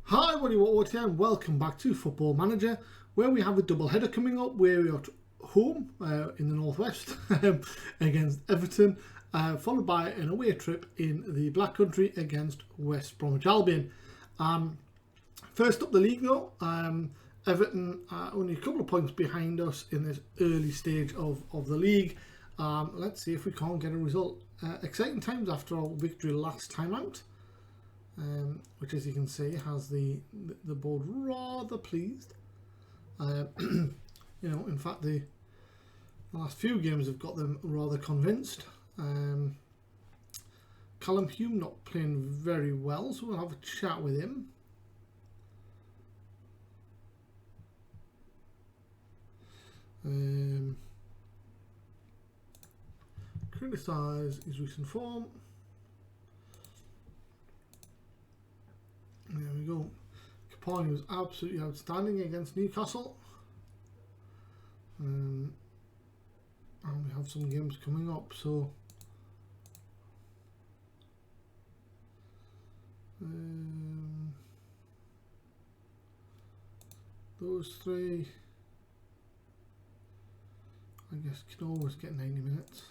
Hi, what do you want here, and welcome back to Football Manager, where we have a double header coming up. Where we are at home in the northwest against Everton, followed by an away trip in the Black Country against West Bromwich Albion. First up the league though, Everton are only a couple of points behind us in this early stage of the league. Let's see if we can't get a result. Exciting times after our victory last time out. Which, as you can see, has the board rather pleased. You know, in fact, the last few games have got them rather convinced. Callum Hume not playing very well, so we'll have a chat with him. Criticise his recent form. There we go. Capani was absolutely outstanding against Newcastle. And we have some games coming up, so those three, I guess, can always get 90 minutes.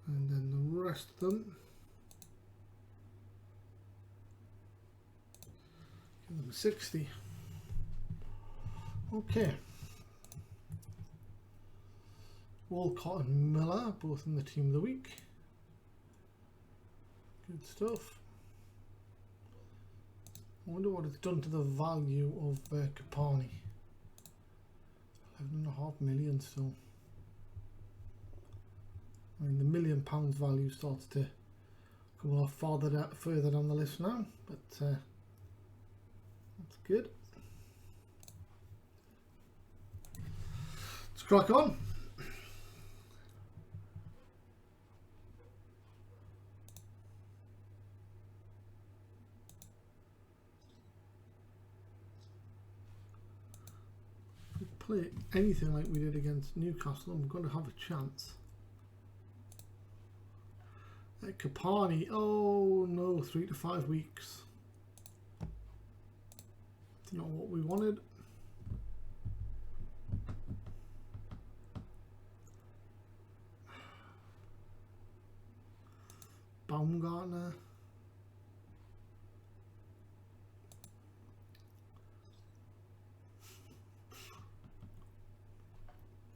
And then the rest of them, give them 60. Okay. Walcott and Miller, both in the team of the week. Good stuff. I wonder what it's done to the value of Capani. 11.5 million still. I mean, the £1 million value starts to come a lot further down the list now, but that's good. Let's crack on. If we play anything like we did against Newcastle, I'm going to have a chance. Capani, oh no, 3 to 5 weeks. That's not what we wanted. Baumgartner.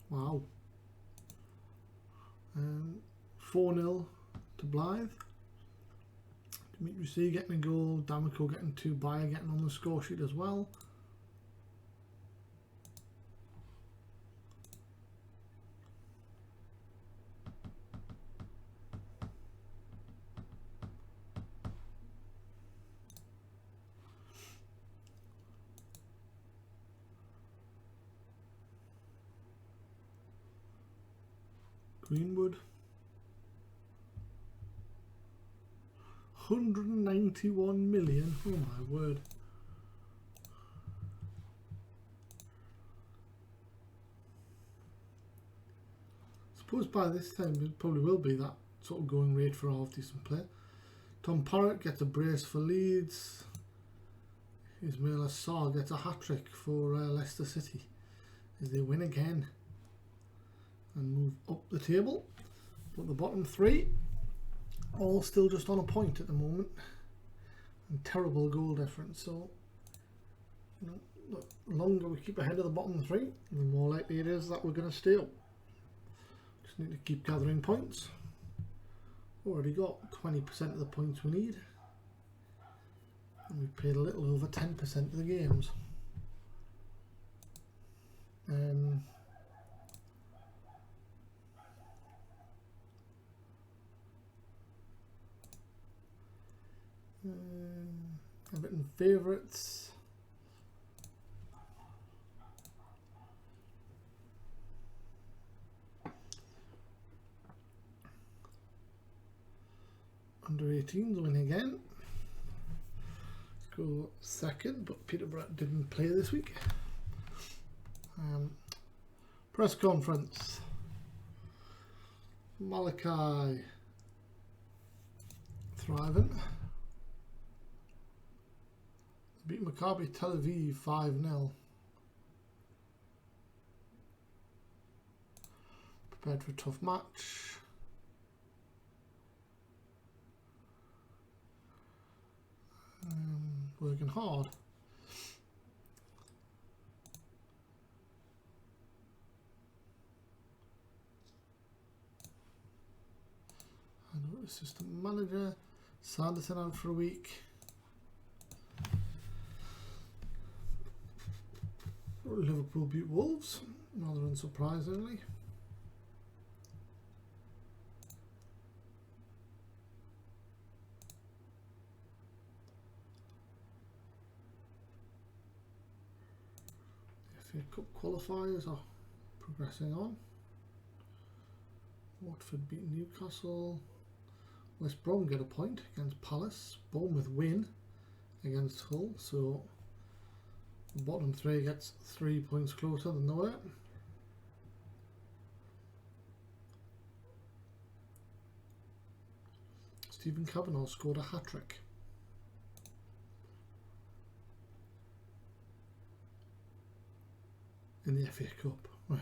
Wow. 4-0. Blythe. Dimitri C getting a goal, D'Amico getting 2, Bayer getting on the score sheet as well. Greenwood. 191 million, oh my word. Suppose by this time it probably will be that sort of going rate for a half decent player. Tom Parrott gets a brace for Leeds. Ismail Assar gets a hat-trick for Leicester City as they win again and move up the table. But the bottom three all still just on a point at the moment, and terrible goal difference. So, you know, the longer we keep ahead of the bottom three, the more likely it is that we're going to stay up. Just need to keep gathering points. Already got 20% of the points we need, and we've played a little over 10% of the games. Everton favourites. Under 18s win again. Let's go second, but Peterborough didn't play this week. Press conference. Malachi. thriving. Beat Maccabi Tel Aviv 5-0. Prepared for a tough match. Working hard. And assistant manager. Sanderson out for a week. Liverpool beat Wolves, rather unsurprisingly. FA Cup qualifiers are progressing on. Watford beat Newcastle. West Brom get a point against Palace. Bournemouth win against Hull, so the bottom three gets 3 points closer than they were. Stephen Kavanagh scored a hat-trick. In the FA Cup, right?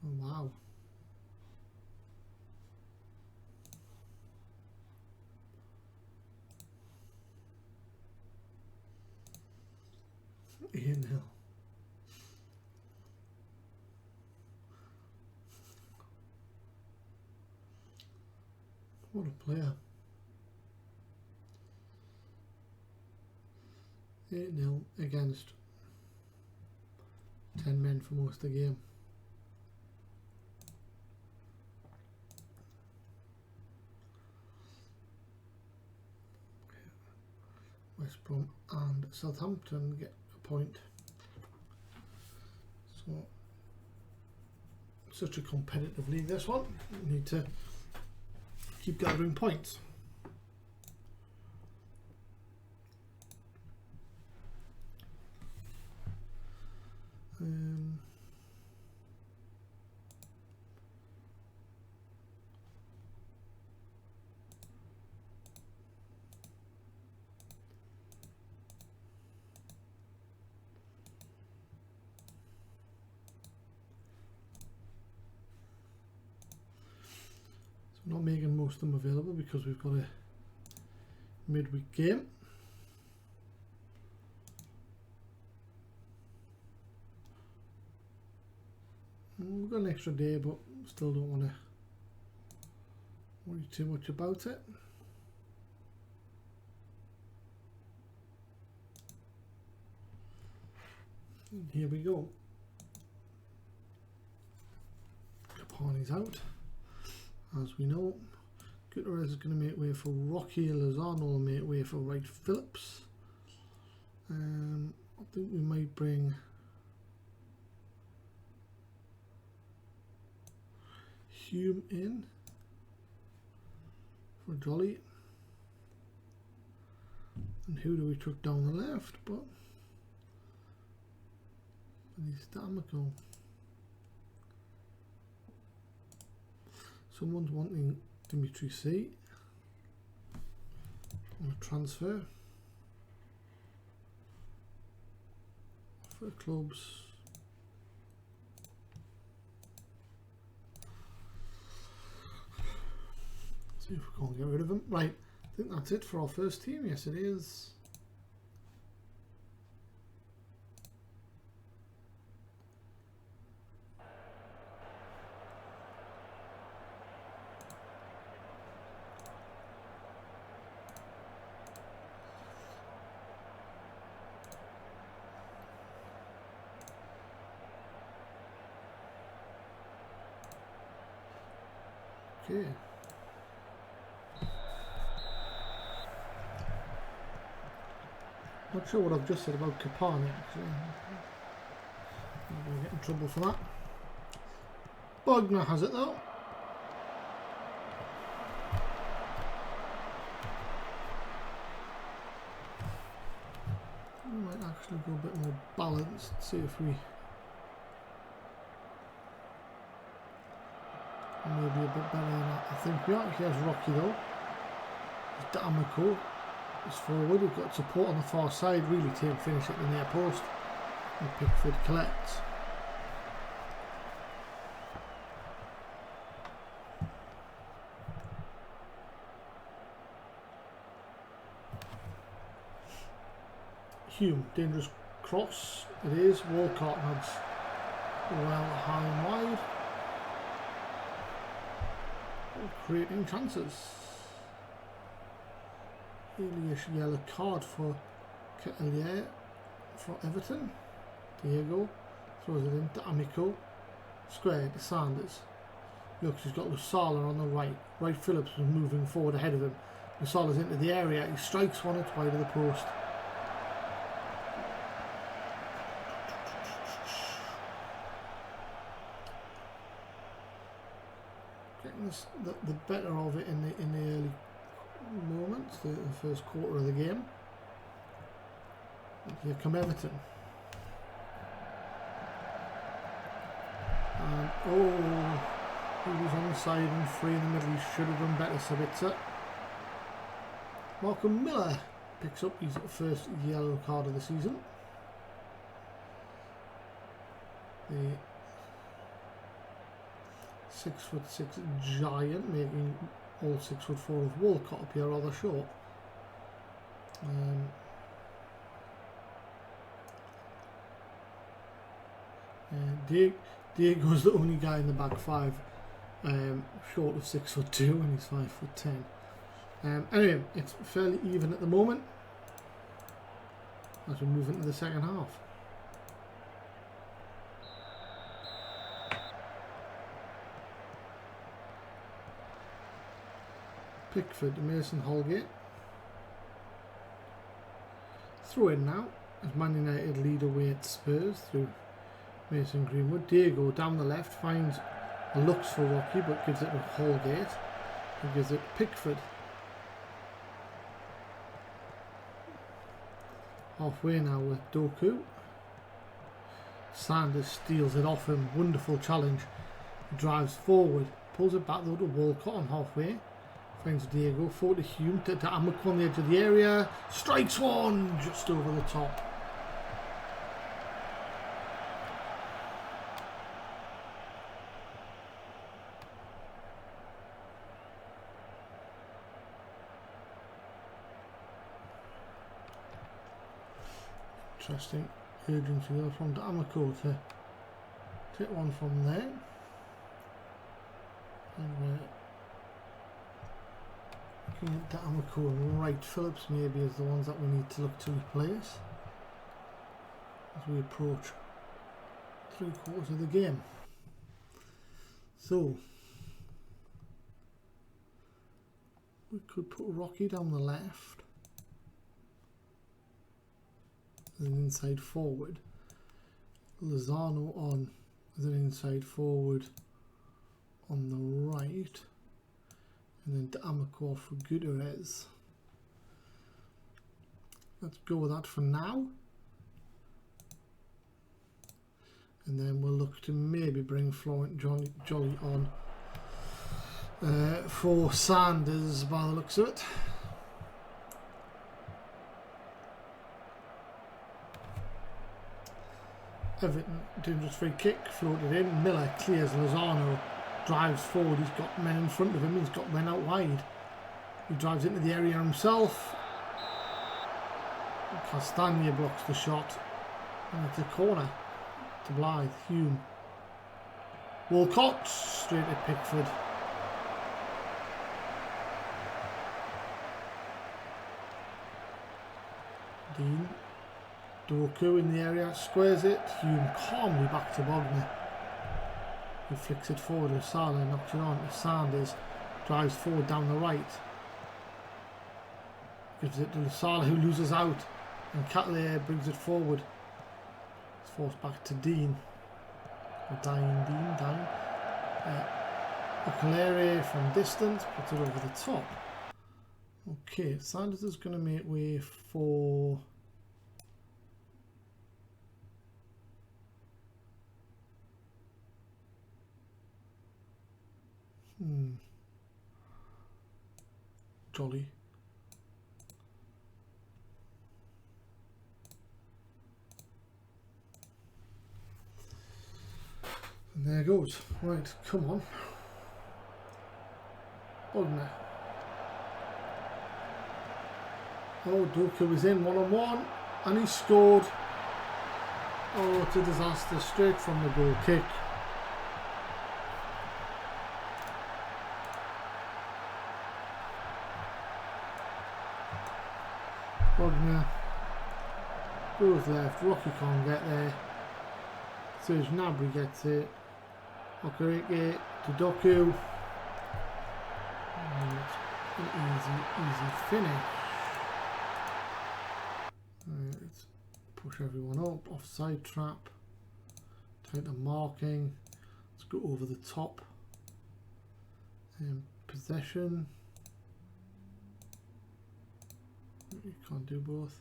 Oh, wow. Ian Hill. What a player. 8-0 against 10 men for most of the game. West Brom and Southampton get a point. So, such a competitive league, this one. You need to keep gathering points. Not making most of them available because we've got a midweek game. We've got an extra day, but still don't want to worry too much about it. And here we go. Capani's out. As we know, Gutierrez is going to make way for Rocky. Lozano will make way for Wright Phillips. I think we might bring Hume in for Jolly. And who do we chuck down the left? But he's D'Amico. Someone's wanting Dimitri C on a transfer for clubs. See if we can't get rid of him. Right, I think that's it for our first team. Yes, it is. Okay. Not sure what I've just said about Capani actually. I'm going to get in trouble for that. Bogner has it though. We might actually go a bit more balanced, see if we maybe a bit better than that. I think we are. Here's Rocky though. D'Amico is forward. We've got support on the far side. Really team finish at the near post. And Pickford collects. Hume, dangerous cross. It is. Walcott nods well high and wide. Creating chances. Elias yellow card for Ketelier for Everton. Diego throws it in to Amico. Square to Sanders. Looks, he's got Lusala on the right. Wright Phillips was moving forward ahead of him. Lusala's into the area. He strikes one. It's wide of the post. Getting the better of it in the early moments, the first quarter of the game. And here come Everton. And oh, he was onside and free in the middle. He should have done better, Sabitzer. Malcolm Miller picks up his first yellow card of the season. The 6'6" giant, making all 6'4" of Walcott appear rather short. Diego's the only guy in the back five short of 6'2" and he's 5'10". Anyway, it's fairly even at the moment as we move into the second half. Pickford to Mason Holgate. Throw in now as Man United lead away at Spurs through Mason Greenwood. Diego down the left finds a looks for Rocky but gives it to Holgate. He gives it to Pickford. Halfway now with Doku. Sanders steals it off him. Wonderful challenge. He drives forward. Pulls it back though to Walcott on halfway. Finds Diego. Forward to Hume. To Amico on the edge of the area. Strikes one just over the top. Interesting urgency there from D'Amico to take one from there. And looking at D'Amico and Wright Phillips maybe as the ones that we need to look to replace as we approach 3/4 of the game. So we could put Rocky down the left as an inside forward, Lozano on as an inside forward on the right, and then D'Amico for Gutierrez. Let's go with that for now, and then we'll look to maybe bring Florent Jolly on for Sanders by the looks of it. Everton, dangerous free kick, floated in. Miller clears Lozano, drives forward. He's got men in front of him, he's got men out wide. He drives into the area himself. Castagna blocks the shot, and it's a corner to Blythe. Hume. Walcott straight at Pickford. Dean. Doku in the area, squares it. Hume calmly back to Bogner. He flicks it forward to Salah, knocks it on to Sanders. Drives forward down the right. Gives it to Salah who loses out. And Catler brings it forward. It's forced back to Dean. Dean. Okalere from distance, puts it over the top. Okay, Sanders is going to make way for... Jolly. And there goes. Right, come on. Ogner. Oh, Doku was in one-on-one and he scored. Oh, it's a disaster straight from the goal kick. Ogner goes left, Rocky can't get there. Serge Gnabry gets it. Okereke to Doku. And an easy finish. Let's push everyone up. Offside trap. Tighter marking. Let's go over the top. Possession. You can't do both.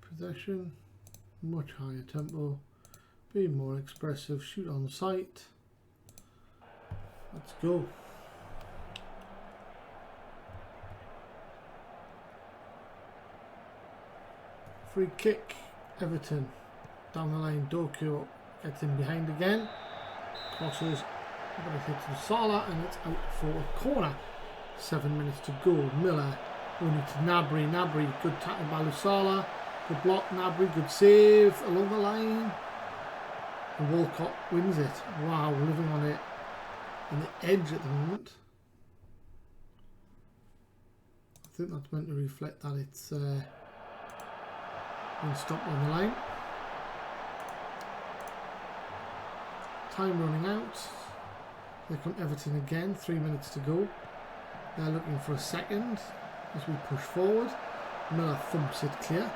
Possession. Much higher tempo. Be more expressive. Shoot on sight. Let's go. Free kick. Everton. Down the line. Doku gets in behind again. Crosses. But it hits the Salah and it's out for a corner. 7 minutes to go. Miller. Only to Gnabry. Gnabry. Good tackle by Lusala. Good block. Gnabry. Good save along the line. And Walcott wins it. Wow, living on it on the edge at the moment. I think that's meant to reflect that it's been stopped on the line. Time running out. Here come Everton again. 3 minutes to go. They're looking for a second as we push forward. Miller thumps it clear.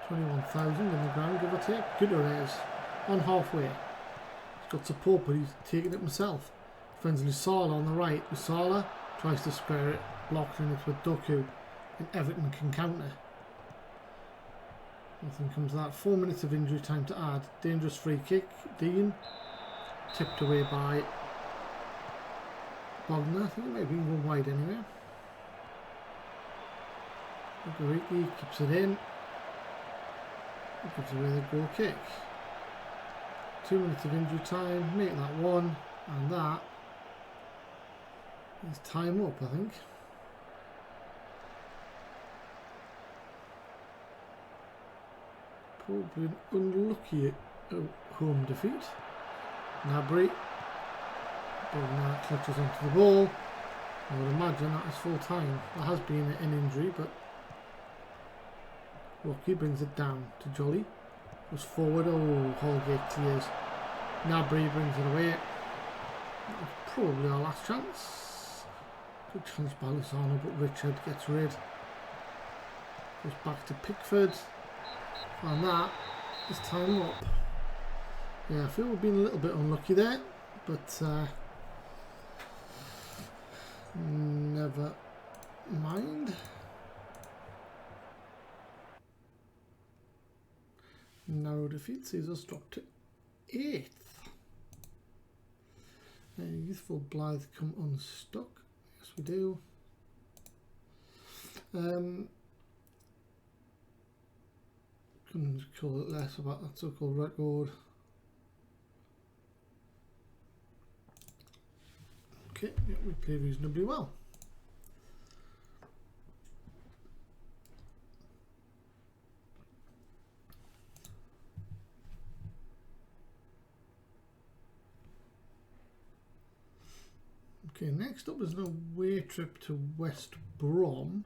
$21,000 in the ground, give or take. Gutierrez on halfway. He's got support, but he's taking it himself. Finds Lusala on the right. Lusala tries to square it, blocked, and it's with Doku. And Everton can counter. Nothing comes of that. 4 minutes of injury time to add. Dangerous free kick. Dean tipped away by Bogner. I think it may have been going wide anyway. Okereke keeps it in. Gives away the goal kick. 2 minutes of injury time, make that one, and that is time up, I think. Probably an unlucky home defeat. Gnabry. Bogner clutches onto the ball. I would imagine that is full time. There has been an injury, but Rocky brings it down to Jolly. Goes forward. Oh, Holgate clears. Gnabry brings it away. That was probably our last chance. Good chance by Lozano, but Richard gets rid. Goes back to Pickford. And that is time up. Yeah, I feel we've been a little bit unlucky there, but never mind. Narrow defeat sees us drop to 8th. Youthful Blythe come unstuck. Yes, we do. Couldn't call it less about that so-called record. Okay, yeah, we play reasonably well. Okay, next up is an away trip to West Brom.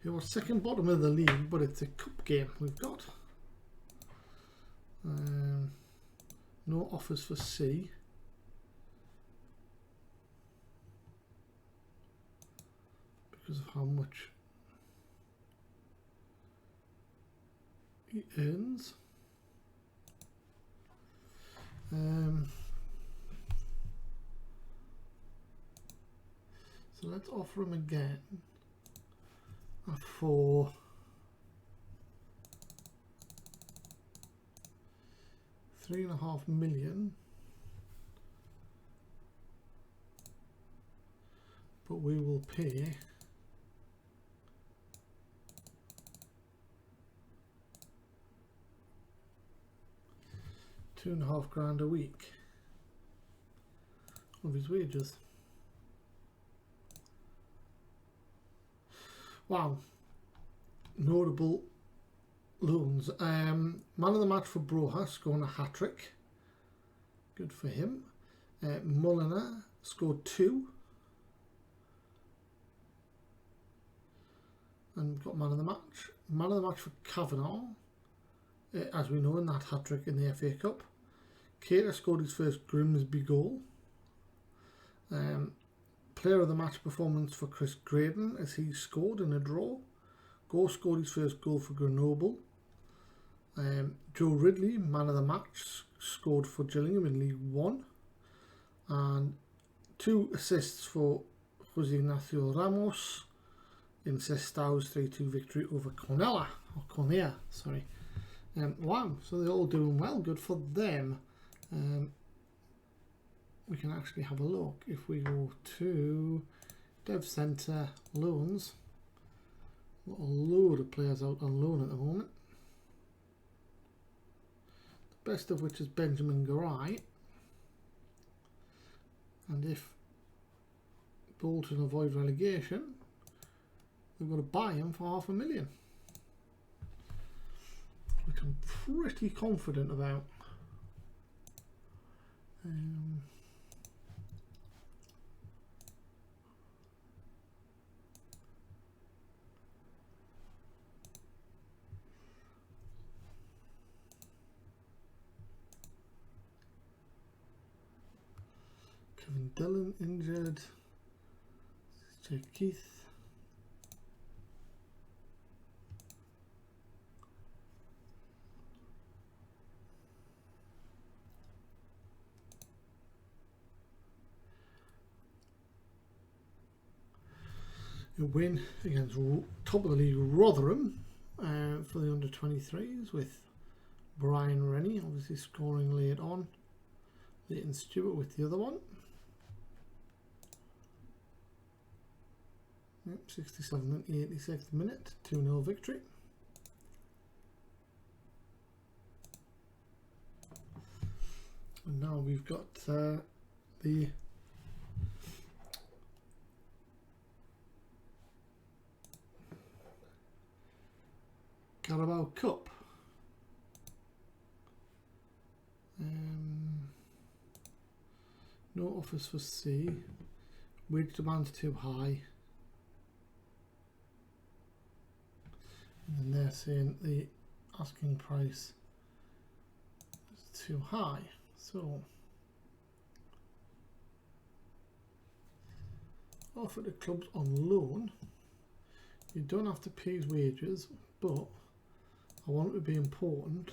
Who are second bottom of the league, but it's a cup game we've got. No offers for C. Because of how much he earns. So let's offer him again for £3.5 million, but we will pay £2.5 grand a week of his wages. Wow. Notable loans. Man of the match for Broha, scoring a hat-trick. Good for him. Mulliner scored 2. And we've got man of the match. Man of the match for Kavanagh, as we know, in that hat-trick in the FA Cup. Cater scored his first Grimsby goal. Player of the match performance for Chris Graydon, as he scored in a draw. Gore scored his first goal for Grenoble. Joe Ridley, man of the match, scored for Gillingham in League 1. And 2 assists for Jose Ignacio Ramos in Sestau's 3-2 victory over Cornella. Wow, so they're all doing well. Good for them. We can actually have a look if we go to Dev Centre Loans. Got a load of players out on loan at the moment. The best of which is Benjamin Garay. And if Bolton avoid relegation, we've got to buy him for $500,000, which I'm pretty confident about. Kevin Dillon injured. Jake Keith. A win against top of the league Rotherham for the under-23s, with Brian Rennie obviously scoring late on. Leighton Stewart with the other one. Yep, 67th and 86th minute, 2-0 victory. And now we've got the Carabao Cup. No offers for C. Wage demand's too high. And then they're saying the asking price is too high. So offer to clubs on loan. You don't have to pay his wages, but I want it to be important.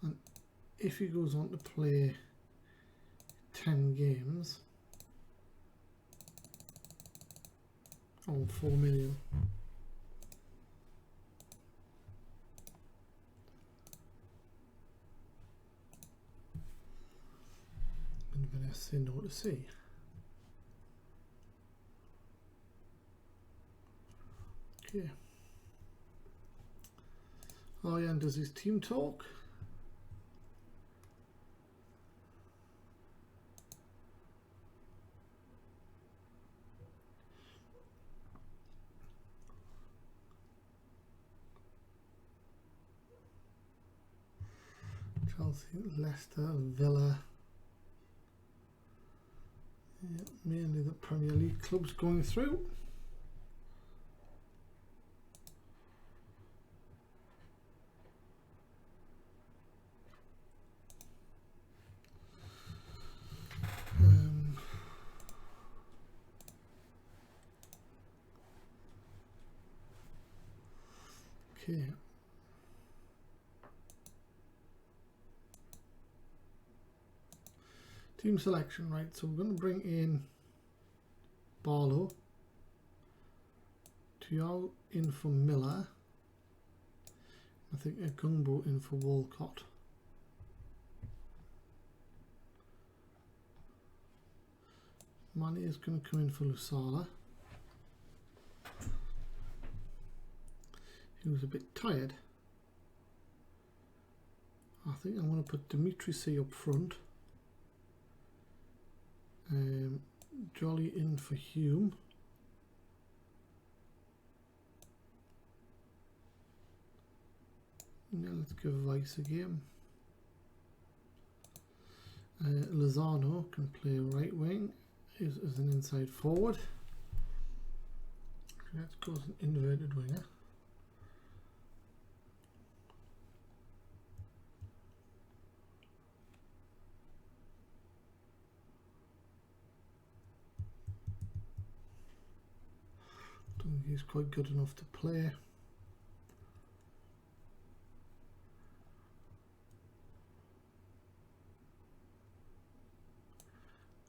And if he goes on to play 10 games on $4 million. I'm going to say no to C. Okay. Oh yeah, and does his team talk? Chelsea, Leicester, Villa. Yeah, mainly the Premier League clubs going through. Okay. Team selection, right? So we're going to bring in Barlow, Thiago in for Miller, I think Gungbo in for Walcott. Mane is going to come in for Lusala. He was a bit tired think I'm going to put Dimitri C up front. Jolly in for Hume. Now let's give Vice a game. Lozano can play right wing as an inside forward. Let's go as an inverted winger. Don't think he's quite good enough to play.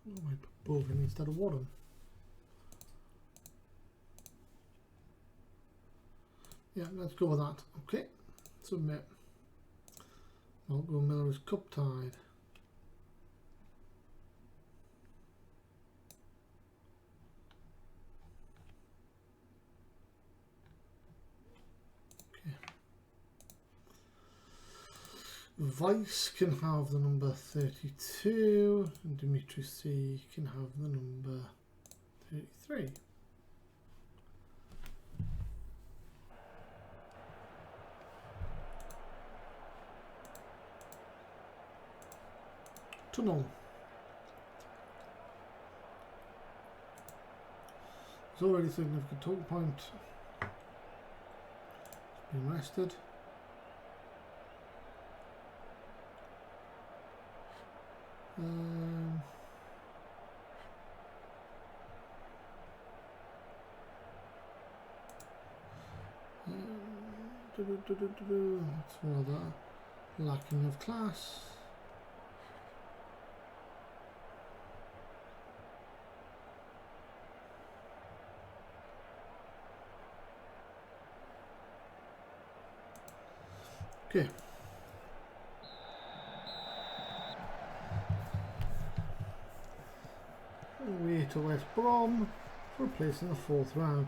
I might put both in instead of Warren. Yeah, let's go with that. Okay, submit. Marco Miller is cup tied. Okay. Vice can have the number 32 and Dimitri C can have the number 33. Tunnel. There's already significant talk point. It's been rested. That's rather lacking of class. Okay. Away to West Brom for a place in the 4th round.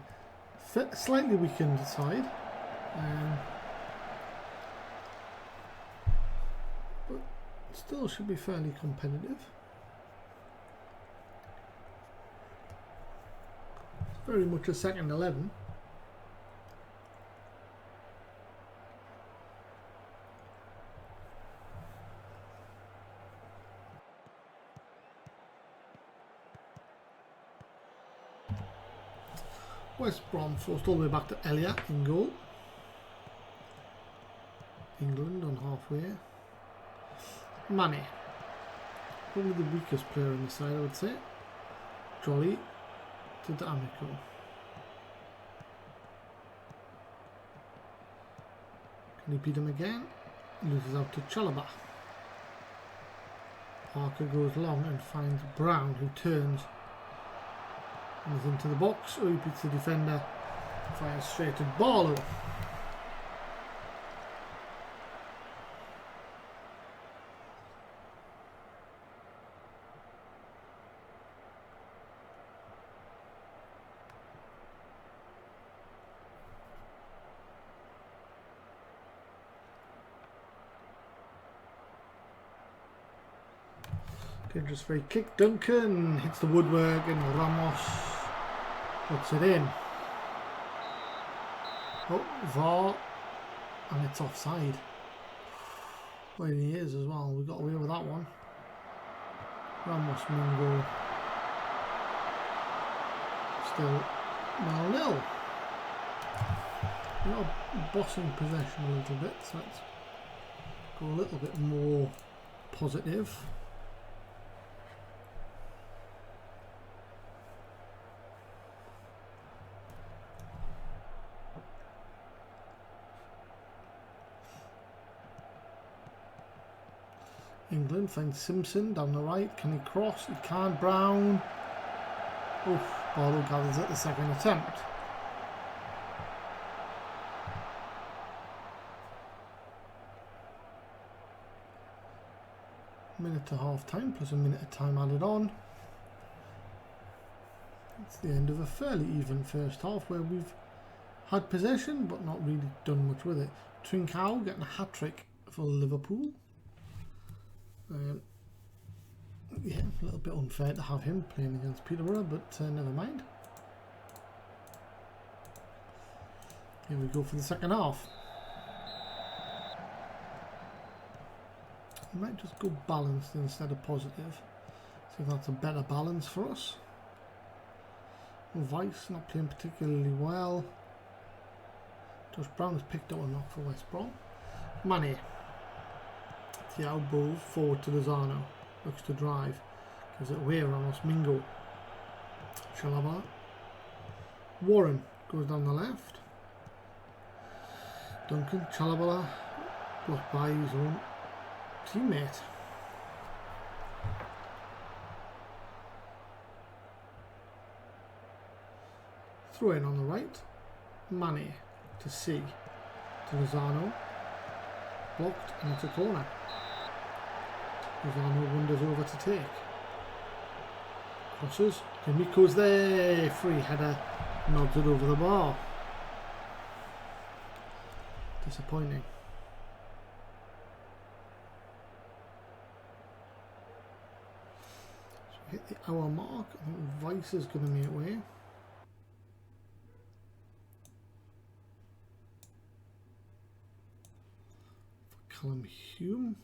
Slightly weakened side, but still should be fairly competitive. It's very much a second 11. West Brom forced all the way back to Elliott in goal. England on halfway. Mane, probably the weakest player on the side, I would say. Jolly to D'Amico. Can he beat him again? Loses out to Chalobah. Parker goes long and finds Brown, who turns and is into the box. Oh, he beats the defender. Fires straight to Barlow. Dangerous free kick. Duncan hits the woodwork and Ramos puts it in. Oh, VAR, and it's offside. Well, he is as well. We got away with that one. Ramos Mingo. Still 0-0. We are bossing possession a little bit, so let's go a little bit more positive. England finds Simpson down the right. Can he cross? He can't. Brown. Oof, Barlow gathers at the second attempt. Minute to half time plus a minute of time added on. It's the end of a fairly even first half where we've had possession but not really done much with it. Trincao getting a hat-trick for Liverpool. Yeah, a little bit unfair to have him playing against Peterborough, but never mind. Here we go for the second half. We might just go balanced instead of positive. See if that's a better balance for us. Vice not playing particularly well. Josh Brown has picked up a knock for West Brom. Mane. Thiago Bowles forward to Lozano. Looks to drive. Gives it away, Ramos. Mingo. Chalaba. Warren goes down the left. Duncan. Chalaba. Blocked by his own teammate. Throw in on the right. Mane to C. To Lozano. Blocked, and it's a corner. Lozano wanders over to take. Crosses. Miko's there. Free header. Nods it over the bar. Disappointing. So we hit the hour mark. I think Vice is going to make way. Callum Hume.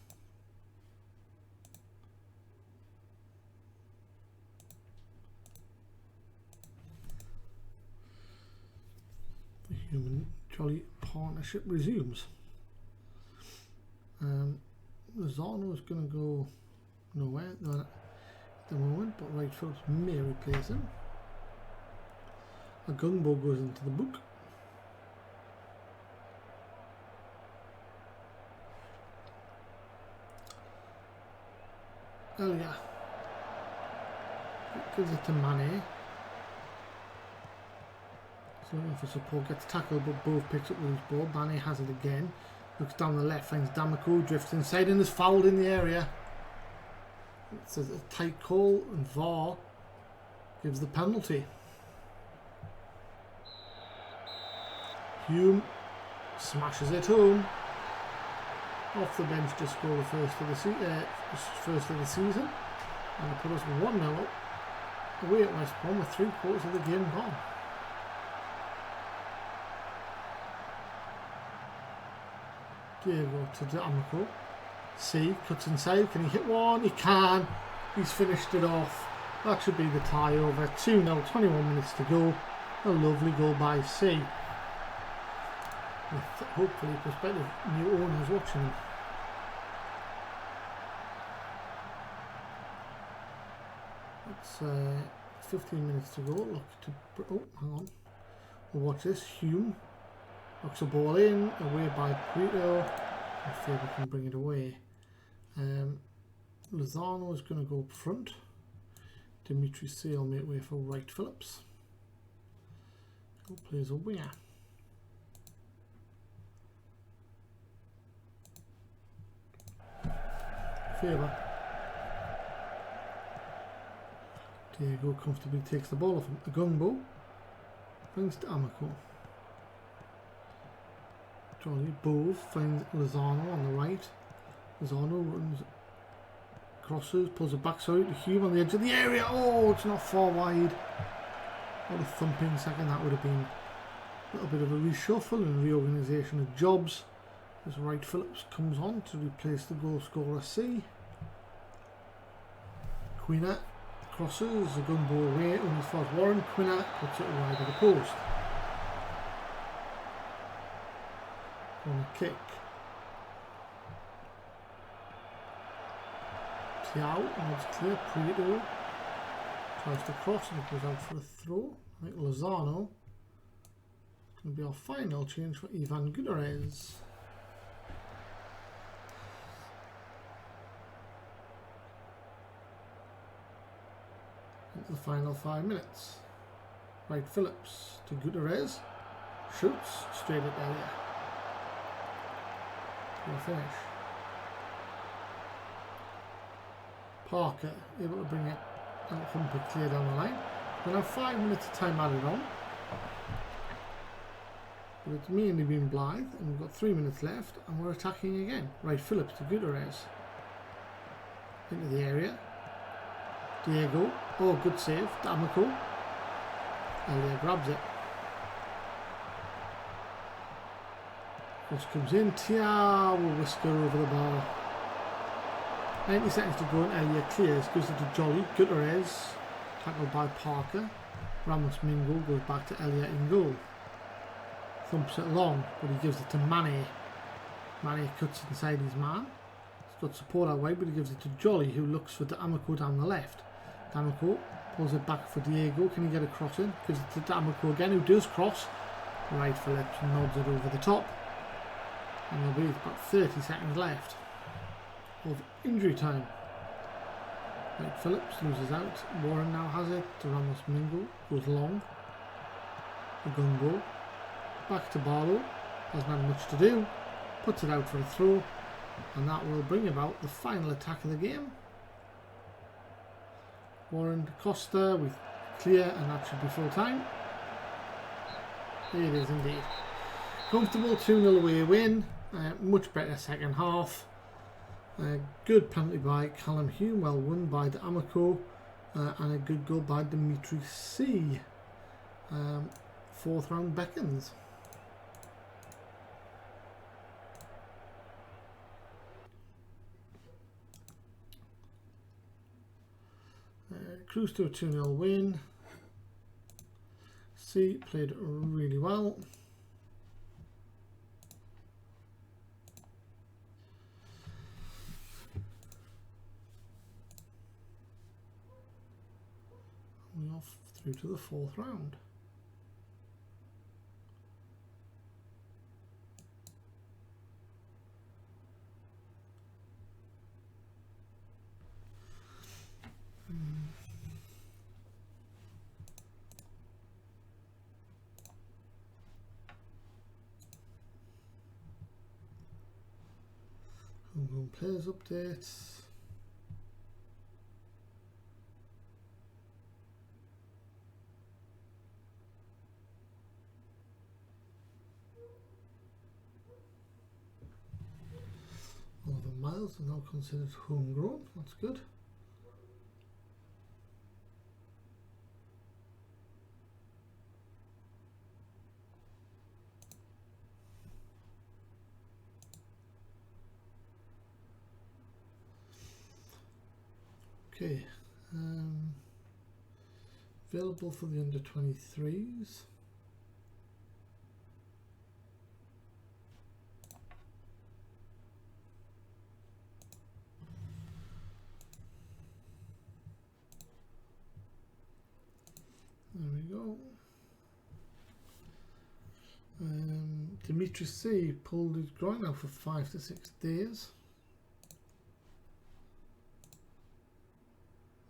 The Human Jolly partnership resumes. Lozano is going to go nowhere at the moment, but Wright Phillips may replace him. A Gungbo goes into the book. Elia gives it to Mane. So looking for support, gets tackled, but both picks up loose ball. Mane has it again. Looks down the left, finds D'Amico, drifts inside and is fouled in the area. It's a tight call, and VAR gives the penalty. Hume smashes it home. Off the bench to score the first of the season, and to put us 1-0 up away at West Brom with 3/4 of the game gone. Diego to D'Amico. C cuts inside. Can he hit one? He can. He's finished it off. That should be the tie over. 2-0, 21 minutes to go. A lovely goal by C. With hopefully prospective new owners watching him. It's 15 minutes to go. Look to hang on. We'll watch this. Hume looks a ball in, away by Puerto. I feel we can bring it away. Lozano is going to go up front. Dimitri Sale make way for Wright Phillips, who plays a winger. Faber. Diego comfortably takes the ball off him. Agungbo finds D'Amico. Jolly Bove finds Lozano on the right. Lozano runs, crosses, pulls it back, sorry, to Hume on the edge of the area. Oh, it's not far wide. What a thumping second that would have been. A little bit of a reshuffle and reorganisation of jobs as Wright Phillips comes on to replace the goal scorer C. Quina crosses, a gun ball away, only for Warren. Quina puts it wide of the post. On a kick. Tiao, and it's clear. Prieto tries to cross and it goes out for a throw. I think Lozano is going to be our final change for Ivan Gutierrez. Into the final 5 minutes. Wright Phillips to Gutierrez. Shoots straight at Elia. Good finish. Parker able to bring it and hump it clear down the line. We'll have 5 minutes of time added on. But it's mainly been Blythe, and we've got 3 minutes left, and we're attacking again. Wright Phillips to Gutierrez. into the area. Diego, oh good save, D'Amico. Elia grabs it. Cross comes in, Tia will whisk her over the bar. 90 seconds to go and Elia clears, gives it to Jolly, Gutierrez, tackled by Parker. Ramos Mingo goes back to Elia in goal. Thumps it long, but he gives it to Mane. Mane cuts inside his man. He's got support out wide, but he gives it to Jolly, who looks for D'Amico down the left. D'Amico pulls it back for Diego. Can he get a cross in? Gives it to D'Amico again, who does cross. Right Phillips nods it over the top. And there'll be about 30 seconds left of injury time. Right Phillips loses out. Warren now has it to Ramos Mingo. Goes long. A gun ball. Back to Barlow. Hasn't had much to do. Puts it out for a throw. And that will bring about the final attack of the game. Warren Costa with clear, and that should be full time. It is indeed. Comfortable 2-0 away win. Much better second half. Good penalty by Callum Hume, well won by D'Amico, and a good goal by Dimitri C. Fourth round beckons. Cruise to a 2-0 win. C played really well. We're off through to the fourth round. Homegrown players updates. Oliver Miles is now considered homegrown. That's good. Okay, available for the under 23s. There we go. Dimitri C pulled his groin out for 5 to 6 days.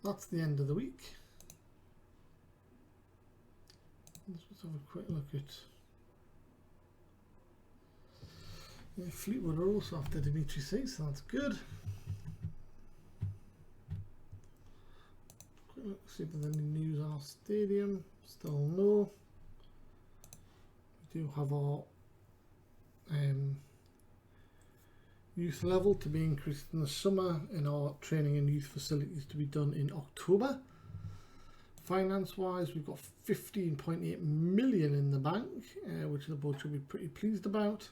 That's the end of the week. Let's just have a quick look at Fleetwood are also after Dimitri C, so that's good. Quick look, see if there's any news on our stadium. Still no. We do have our youth level to be increased in the summer, and our training and youth facilities to be done in October. Finance wise, we've got 15.8 million in the bank, which the board should be pretty pleased about.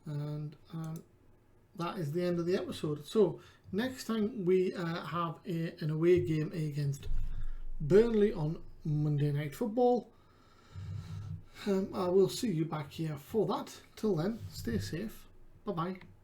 And that is the end of the episode. So next time we have an away game against Burnley on Monday Night Football. I will see you back here for that. Till then, stay safe. Bye bye.